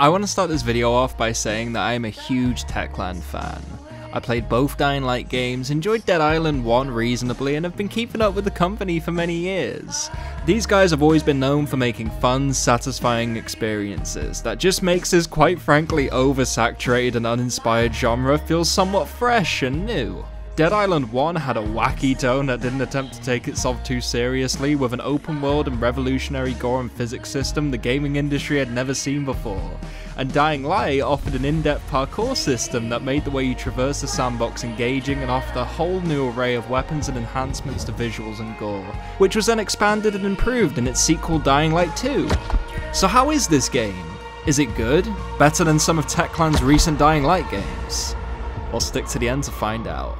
I want to start this video off by saying that I am a huge Techland fan. I played both Dying Light games, enjoyed Dead Island 1 reasonably, and have been keeping up with the company for many years. These guys have always been known for making fun, satisfying experiences that just makes this quite frankly oversaturated and uninspired genre feel somewhat fresh and new. Dead Island 1 had a wacky tone that didn't attempt to take itself too seriously, with an open world and revolutionary gore and physics system the gaming industry had never seen before. And Dying Light offered an in-depth parkour system that made the way you traverse the sandbox engaging and offered a whole new array of weapons and enhancements to visuals and gore, which was then expanded and improved in its sequel Dying Light 2. So how is this game? Is it good? Better than some of Techland's recent Dying Light games? I'll stick to the end to find out.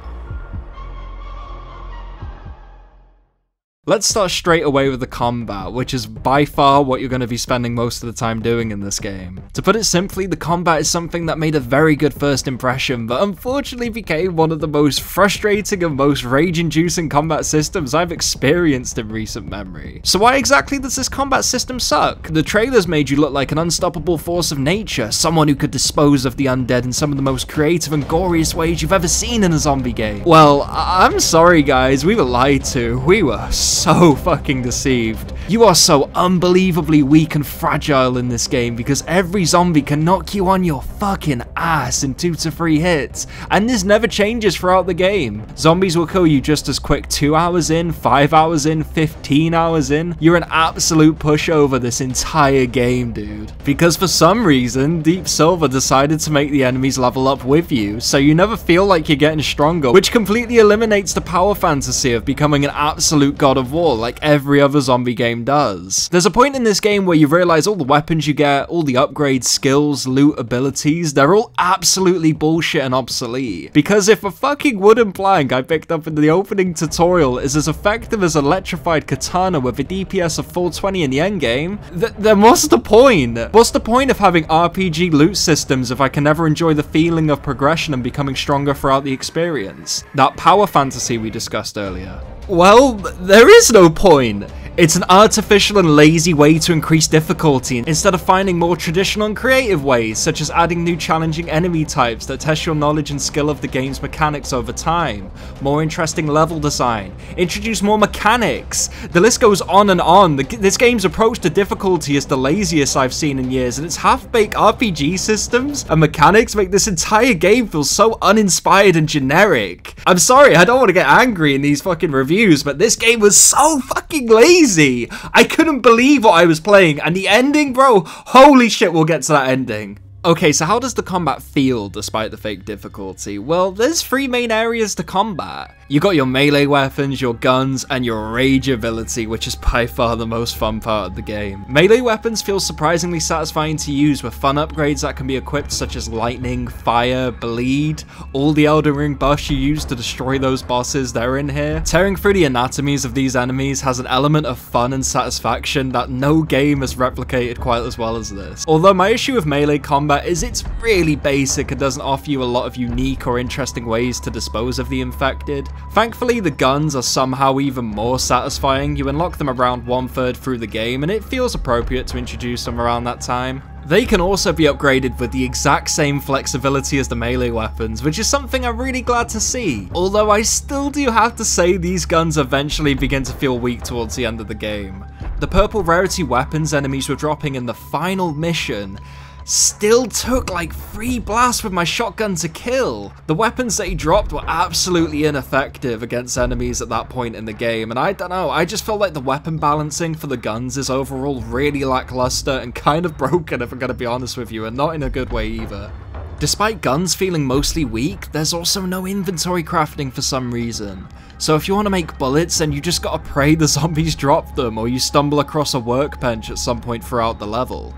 Let's start straight away with the combat, which is by far what you're going to be spending most of the time doing in this game. To put it simply, the combat is something that made a very good first impression, but unfortunately became one of the most frustrating and most rage-inducing combat systems I've experienced in recent memory. So why exactly does this combat system suck? The trailers made you look like an unstoppable force of nature, someone who could dispose of the undead in some of the most creative and goriest ways you've ever seen in a zombie game. Well, I'm sorry guys, we were lied to. We were so fucking deceived. You are so unbelievably weak and fragile in this game because every zombie can knock you on your fucking ass in 2 to 3 hits, and this never changes throughout the game. Zombies will kill you just as quick 2 hours in, 5 hours in, 15 hours in. You're an absolute pushover this entire game, dude. Because for some reason, Deep Silver decided to make the enemies level up with you, so you never feel like you're getting stronger, which completely eliminates the power fantasy of becoming an absolute god of war like every other zombie game does. There's a point in this game where you realize all the weapons you get, all the upgrades, skills, loot, abilities, they're all absolutely bullshit and obsolete. Because if a fucking wooden plank I picked up in the opening tutorial is as effective as electrified katana with a DPS of 420 in the endgame, then what's the point? What's the point of having RPG loot systems if I can never enjoy the feeling of progression and becoming stronger throughout the experience? That power fantasy we discussed earlier. Well, there is no point. It's an artificial and lazy way to increase difficulty instead of finding more traditional and creative ways, such as adding new challenging enemy types that test your knowledge and skill of the game's mechanics over time, more interesting level design, introduce more mechanics. The list goes on and on. This game's approach to difficulty is the laziest I've seen in years, and its half-baked RPG systems and mechanics make this entire game feel so uninspired and generic. I'm sorry, I don't want to get angry in these fucking reviews, but this game was so fucking lazy. I couldn't believe what I was playing, and the ending, bro, holy shit, we'll get to that ending. Okay, so how does the combat feel despite the fake difficulty? Well, there's 3 main areas to combat. You got your melee weapons, your guns, and your rage ability, which is by far the most fun part of the game. Melee weapons feel surprisingly satisfying to use with fun upgrades that can be equipped such as lightning, fire, bleed, all the Elden Ring buffs you use to destroy those bosses, they're in here. Tearing through the anatomies of these enemies has an element of fun and satisfaction that no game has replicated quite as well as this. Although my issue with melee combat is it's really basic and doesn't offer you a lot of unique or interesting ways to dispose of the infected. Thankfully, the guns are somehow even more satisfying. You unlock them around 1/3 through the game, and it feels appropriate to introduce them around that time. They can also be upgraded with the exact same flexibility as the melee weapons, which is something I'm really glad to see. Although I still do have to say these guns eventually begin to feel weak towards the end of the game. The purple rarity weapons enemies were dropping in the final mission still took like 3 blasts with my shotgun to kill. The weapons that he dropped were absolutely ineffective against enemies at that point in the game, and I don't know, I just felt like the weapon balancing for the guns is overall really lackluster and kind of broken if I'm gonna be honest with you, and not in a good way either. Despite guns feeling mostly weak, there's also no inventory crafting for some reason. So if you want to make bullets, then you just gotta pray the zombies drop them, or you stumble across a workbench at some point throughout the level.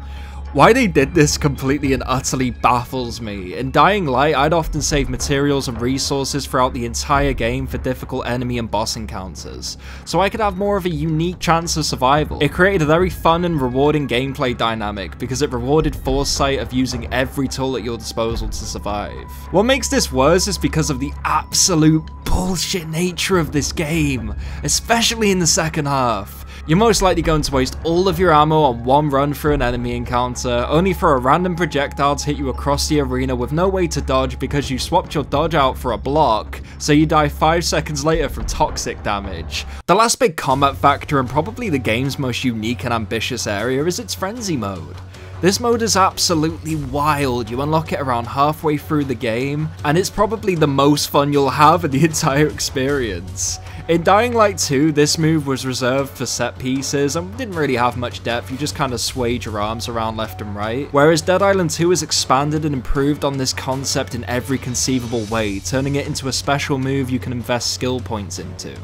Why they did this completely and utterly baffles me. In Dying Light, I'd often save materials and resources throughout the entire game for difficult enemy and boss encounters, so I could have more of a unique chance of survival. It created a very fun and rewarding gameplay dynamic because it rewarded foresight of using every tool at your disposal to survive. What makes this worse is because of the absolute bullshit nature of this game, especially in the second half. You're most likely going to waste all of your ammo on one run through an enemy encounter, only for a random projectile to hit you across the arena with no way to dodge because you swapped your dodge out for a block, so you die 5 seconds later from toxic damage. The last big combat factor and probably the game's most unique and ambitious area is its frenzy mode. This mode is absolutely wild. You unlock it around halfway through the game, and it's probably the most fun you'll have in the entire experience. In Dying Light 2, this move was reserved for set pieces and didn't really have much depth, you just kind of swayed your arms around left and right, whereas Dead Island 2 has expanded and improved on this concept in every conceivable way, turning it into a special move you can invest skill points into.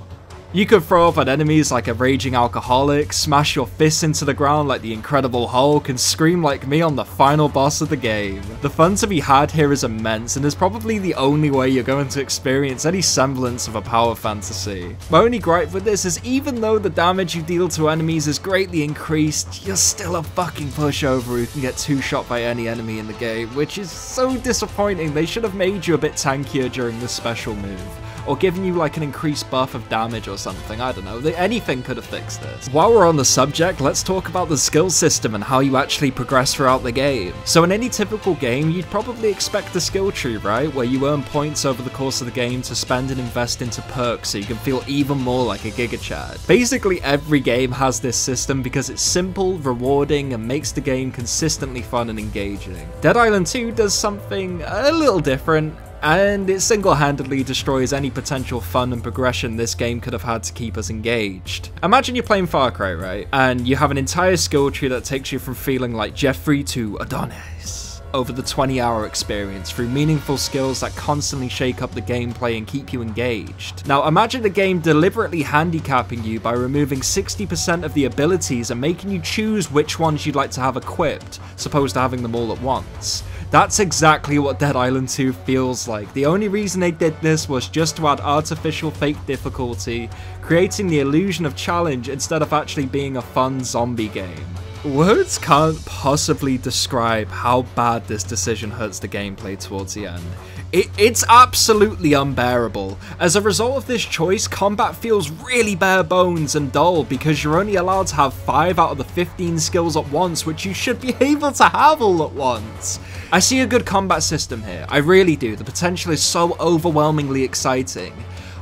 You could throw up at enemies like a raging alcoholic, smash your fists into the ground like the Incredible Hulk, and scream like me on the final boss of the game. The fun to be had here is immense, and is probably the only way you're going to experience any semblance of a power fantasy. My only gripe with this is even though the damage you deal to enemies is greatly increased, you're still a fucking pushover who can get 2-shot by any enemy in the game, which is so disappointing. They should have made you a bit tankier during this special move, or given you like an increased buff of damage or something, I don't know, anything could have fixed this. While we're on the subject, let's talk about the skill system and how you actually progress throughout the game. So in any typical game, you'd probably expect a skill tree, right, where you earn points over the course of the game to spend and invest into perks so you can feel even more like a Giga Chad. Basically every game has this system because it's simple, rewarding, and makes the game consistently fun and engaging. Dead Island 2 does something a little different, and it single-handedly destroys any potential fun and progression this game could have had to keep us engaged. Imagine you're playing Farcry, right? And you have an entire skill tree that takes you from feeling like Jeffrey to Adonis over the 20-hour experience through meaningful skills that constantly shake up the gameplay and keep you engaged. Now imagine the game deliberately handicapping you by removing 60% of the abilities and making you choose which ones you'd like to have equipped, opposed to having them all at once. That's exactly what Dead Island 2 feels like. The only reason they did this was just to add artificial fake difficulty, creating the illusion of challenge instead of actually being a fun zombie game. Words can't possibly describe how bad this decision hurts the gameplay towards the end. It's absolutely unbearable. As a result of this choice, combat feels really bare bones and dull because you're only allowed to have 5 out of the 15 skills at once, which you should be able to have all at once. I see a good combat system here, I really do. The potential is so overwhelmingly exciting.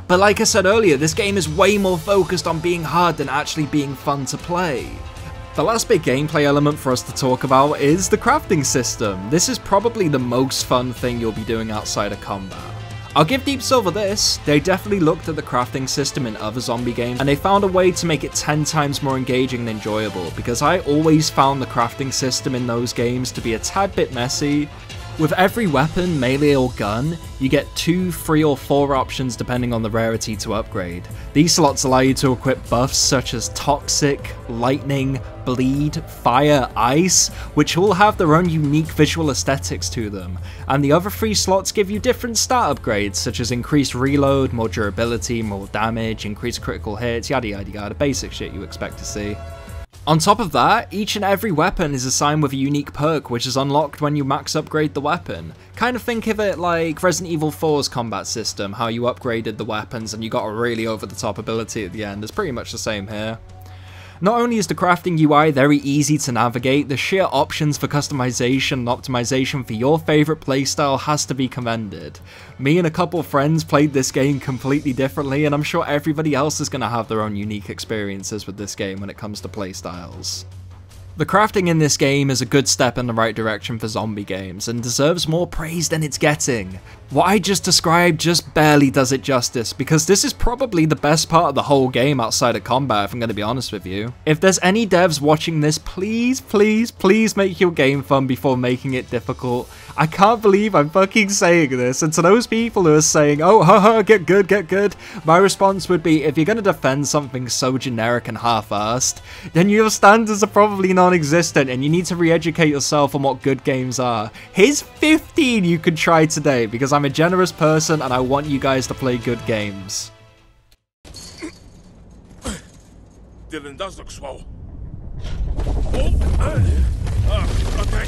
But like I said earlier, this game is way more focused on being hard than actually being fun to play. The last big gameplay element for us to talk about is the crafting system. This is probably the most fun thing you'll be doing outside of combat. I'll give Deep Silver this, they definitely looked at the crafting system in other zombie games and they found a way to make it 10 times more engaging and enjoyable, because I always found the crafting system in those games to be a tad bit messy. With every weapon, melee or gun, you get 2, 3 or 4 options depending on the rarity to upgrade. These slots allow you to equip buffs such as Toxic, Lightning, Bleed, Fire, Ice, which all have their own unique visual aesthetics to them, and the other 3 slots give you different stat upgrades such as increased reload, more durability, more damage, increased critical hits, yada yada yada, basic shit you expect to see. On top of that, each and every weapon is assigned with a unique perk which is unlocked when you max upgrade the weapon. Kind of think of it like Resident Evil 4's combat system, how you upgraded the weapons and you got a really over the top ability at the end. It's pretty much the same here. Not only is the crafting UI very easy to navigate, the sheer options for customization and optimization for your favourite playstyle has to be commended. Me and a couple friends played this game completely differently, and I'm sure everybody else is going to have their own unique experiences with this game when it comes to playstyles. The crafting in this game is a good step in the right direction for zombie games, and deserves more praise than it's getting. What I just described just barely does it justice, because this is probably the best part of the whole game outside of combat, if I'm going to be honest with you. If there's any devs watching this, please, please, please make your game fun before making it difficult. I can't believe I'm fucking saying this, and to those people who are saying, oh, haha, get good, my response would be, if you're going to defend something so generic and half-assed, then your standards are probably non-existent, and you need to re-educate yourself on what good games are. Here's 15 you could try today, because I'm a generous person and I want you guys to play good games. Dylan does look swole. Oh, okay.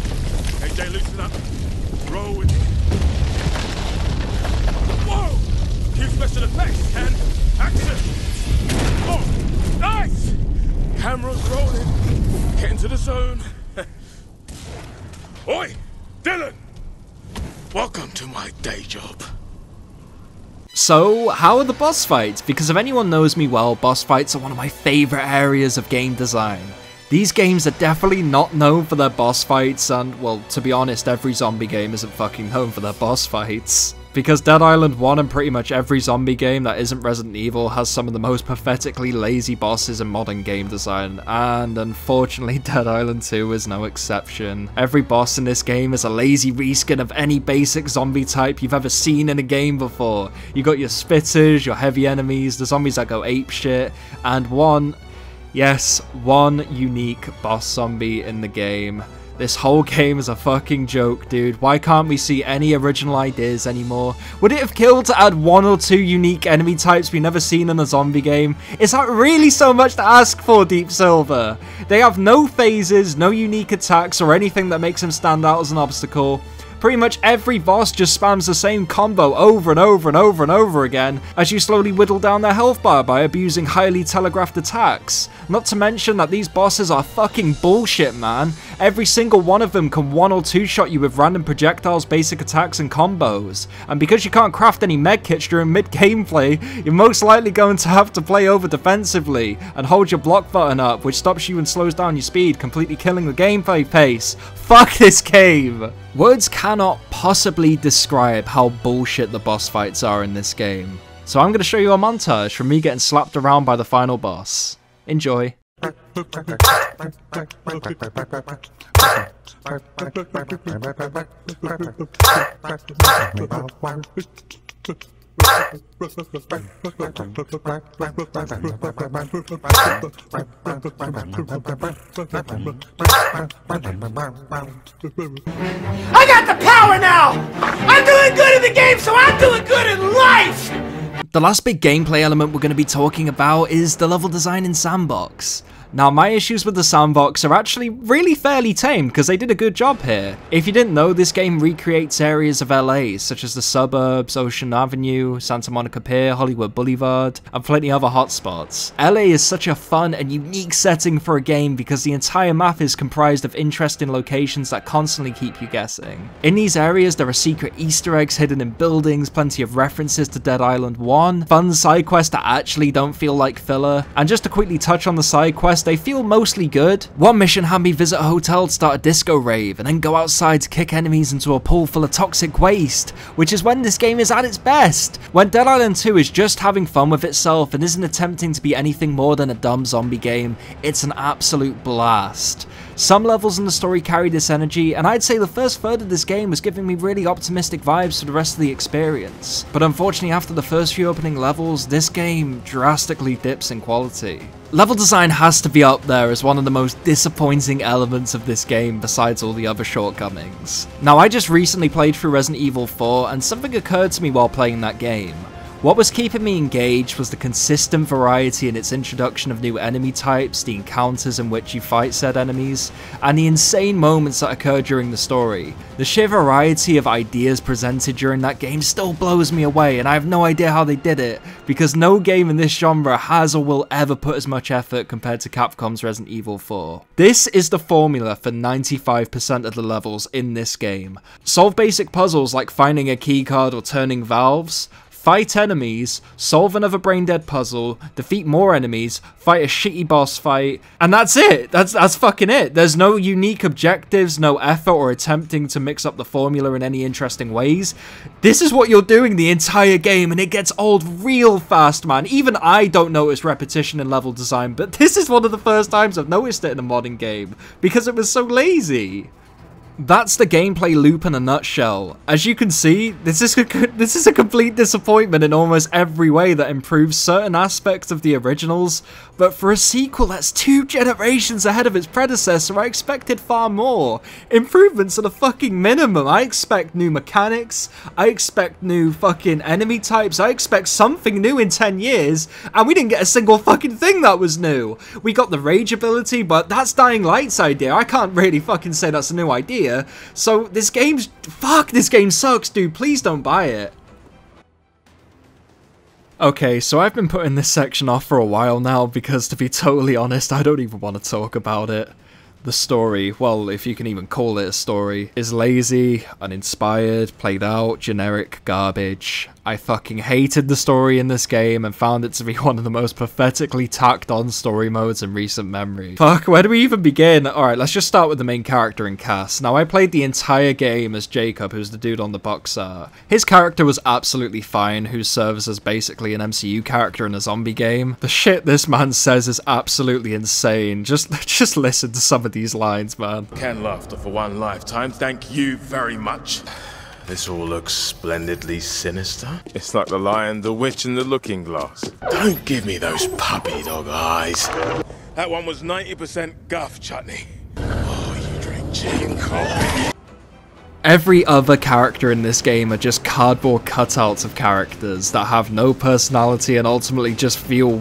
AJ, loosen up. Roll with me. Whoa! Cue special effects and action! Oh, nice! Camera's rolling. Get into the zone. Oi, Dylan! Welcome to my day job. So, how are the boss fights? Because if anyone knows me well, boss fights are one of my favourite areas of game design. These games are definitely not known for their boss fights, and, well, to be honest, every zombie game isn't fucking known for their boss fights. Because Dead Island 1 and pretty much every zombie game that isn't Resident Evil has some of the most pathetically lazy bosses in modern game design, and unfortunately Dead Island 2 is no exception. Every boss in this game is a lazy reskin of any basic zombie type you've ever seen in a game before. You got your spitters, your heavy enemies, the zombies that go apeshit, and one unique boss zombie in the game. This whole game is a fucking joke, dude. Why can't we see any original ideas anymore? Would it have killed to add 1 or 2 unique enemy types we've never seen in a zombie game? Is that really so much to ask for, Deep Silver? They have no phases, no unique attacks, or anything that makes them stand out as an obstacle. Pretty much every boss just spams the same combo over and over and over and over again as you slowly whittle down their health bar by abusing highly telegraphed attacks. Not to mention that these bosses are fucking bullshit, man. Every single one of them can 1 or 2 shot you with random projectiles, basic attacks and combos. And because you can't craft any medkits during mid-gameplay, you're most likely going to have to play over defensively and hold your block button up, which stops you and slows down your speed, completely killing the gameplay pace. Fuck this game! Words cannot possibly describe how bullshit the boss fights are in this game. So I'm going to show you a montage from me getting slapped around by the final boss. Enjoy. I got the power now! I'm doing good in the game, so I'm doing good in life! The last big gameplay element we're going to be talking about is the level design in Sandbox. Now, my issues with the Sandbox are actually really fairly tame because they did a good job here. If you didn't know, this game recreates areas of LA, such as the suburbs, Ocean Avenue, Santa Monica Pier, Hollywood Boulevard, and plenty other hotspots. LA is such a fun and unique setting for a game because the entire map is comprised of interesting locations that constantly keep you guessing. In these areas, there are secret Easter eggs hidden in buildings, plenty of references to Dead Island 1, fun side quests that actually don't feel like filler, and just to quickly touch on the side quests, they feel mostly good. One mission had me visit a hotel to start a disco rave and then go outside to kick enemies into a pool full of toxic waste, which is when this game is at its best. When Dead Island 2 is just having fun with itself and isn't attempting to be anything more than a dumb zombie game, it's an absolute blast. Some levels in the story carry this energy, and I'd say the first third of this game was giving me really optimistic vibes for the rest of the experience. But unfortunately, after the first few opening levels, this game drastically dips in quality. Level design has to be up there as one of the most disappointing elements of this game besides all the other shortcomings. Now, I just recently played through Resident Evil 4, and something occurred to me while playing that game. What was keeping me engaged was the consistent variety in its introduction of new enemy types, the encounters in which you fight said enemies, and the insane moments that occur during the story. The sheer variety of ideas presented during that game still blows me away, and I have no idea how they did it, because no game in this genre has or will ever put as much effort compared to Capcom's Resident Evil 4. This is the formula for 95% of the levels in this game. Solve basic puzzles like finding a keycard or turning valves, fight enemies, solve another brain-dead puzzle, defeat more enemies, fight a shitty boss fight, and that's it! That's fucking it! There's no unique objectives, no effort or attempting to mix up the formula in any interesting ways. This is what you're doing the entire game, and it gets old real fast, man. Even I don't notice repetition in level design, but this is one of the first times I've noticed it in a modern game, because it was so lazy. That's the gameplay loop in a nutshell. As you can see, this is a complete disappointment in almost every way that improves certain aspects of the originals, but for a sequel that's 2 generations ahead of its predecessor, I expected far more. Improvements are the fucking minimum. I expect new mechanics, I expect new fucking enemy types, I expect something new in 10 years, and we didn't get a single fucking thing that was new. We got the rage ability, but that's Dying Light's idea. I can't really fucking say that's a new idea. So this game sucks, dude. Please don't buy it. Okay, so I've been putting this section off for a while now because, to be totally honest, I don't even want to talk about it. The story, well, if you can even call it a story, is lazy, uninspired, played out, generic garbage. I fucking hated the story in this game and found it to be one of the most pathetically tacked on story modes in recent memory. Fuck, where do we even begin? Alright, let's just start with the main character and cast. Now, I played the entire game as Jacob, who's the dude on the box art. His character was absolutely fine, who serves as basically an MCU character in a zombie game. The shit this man says is absolutely insane. Just listen to some of these lines, man. Canned laughter for one lifetime. Thank you very much. This all looks splendidly sinister. It's like the lion, the witch, and the looking glass. Don't give me those puppy dog eyes. That one was 90% guff chutney. Oh, you drink chicken coffee. Every other character in this game are just cardboard cutouts of characters that have no personality and ultimately just feel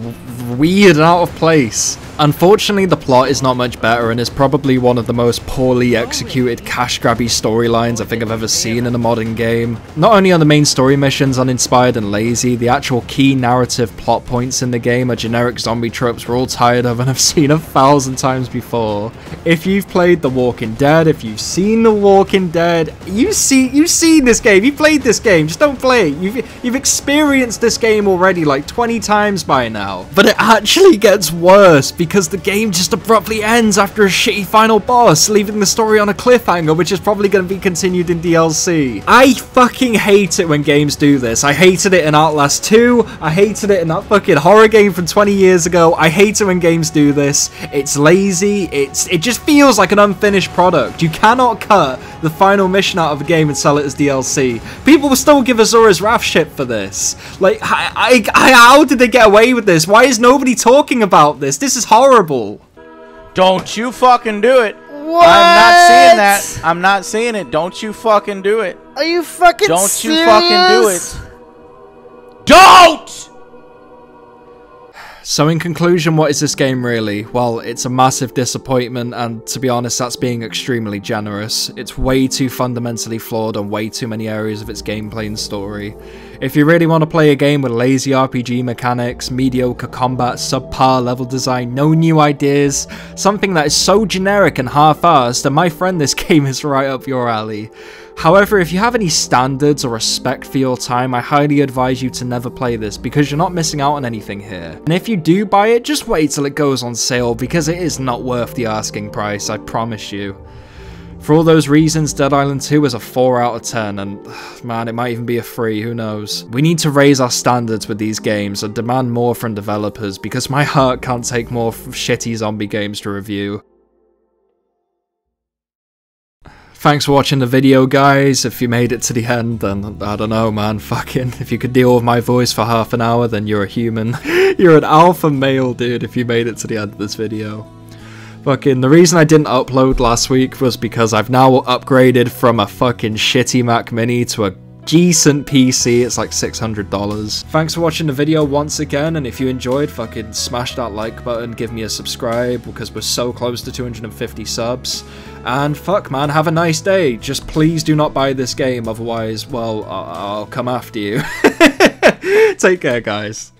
weird and out of place. Unfortunately, the plot is not much better and is probably one of the most poorly executed cash-grabby storylines I think I've ever seen in a modern game. Not only are the main story missions uninspired and lazy, the actual key narrative plot points in the game are generic zombie tropes we're all tired of and have seen 1,000 times before. If you've played The Walking Dead, if you've seen The Walking Dead, you've seen this game, you played this game, just don't play it. You've experienced this game already like 20 times by now. But it actually gets worse because the game just abruptly ends after a shitty final boss, leaving the story on a cliffhanger which is probably going to be continued in DLC. I fucking hate it when games do this. I hated it in Outlast 2, I hated it in that fucking horror game from 20 years ago. I hate it when games do this. It's lazy, it just feels like an unfinished product. You cannot cut the final mission out of a game and sell it as DLC. People will still give Azura's Wrath shit for this. Like, how did they get away with this? Why is nobody talking about this? This is horrible. Don't you fucking do it. What? I'm not seeing that. I'm not seeing it. Don't you fucking do it. Are you fucking serious? Don't you fucking do it. Don't! So in conclusion, what is this game really? Well, it's a massive disappointment, and to be honest, that's being extremely generous. It's way too fundamentally flawed on way too many areas of its gameplay and story. If you really want to play a game with lazy RPG mechanics, mediocre combat, subpar level design, no new ideas, something that is so generic and half-assed, then my friend, this game is right up your alley. However, if you have any standards or respect for your time, I highly advise you to never play this because you're not missing out on anything here. And if you do buy it, just wait till it goes on sale because it is not worth the asking price, I promise you. For all those reasons, Dead Island 2 is a 4 out of 10, and man, it might even be a 3, who knows. We need to raise our standards with these games and demand more from developers because my heart can't take more shitty zombie games to review. Thanks for watching the video, guys. If you made it to the end, then I don't know, man, fucking, if you could deal with my voice for half an hour, then you're a human. You're an alpha male, dude, if you made it to the end of this video. Fucking, the reason I didn't upload last week was because I've now upgraded from a fucking shitty Mac Mini to a decent PC. It's like $600. Thanks for watching the video once again, and if you enjoyed, fucking smash that like button, give me a subscribe, because we're so close to 250 subs. And fuck, man, have a nice day. Just please do not buy this game, otherwise, well, I'll come after you. Take care, guys.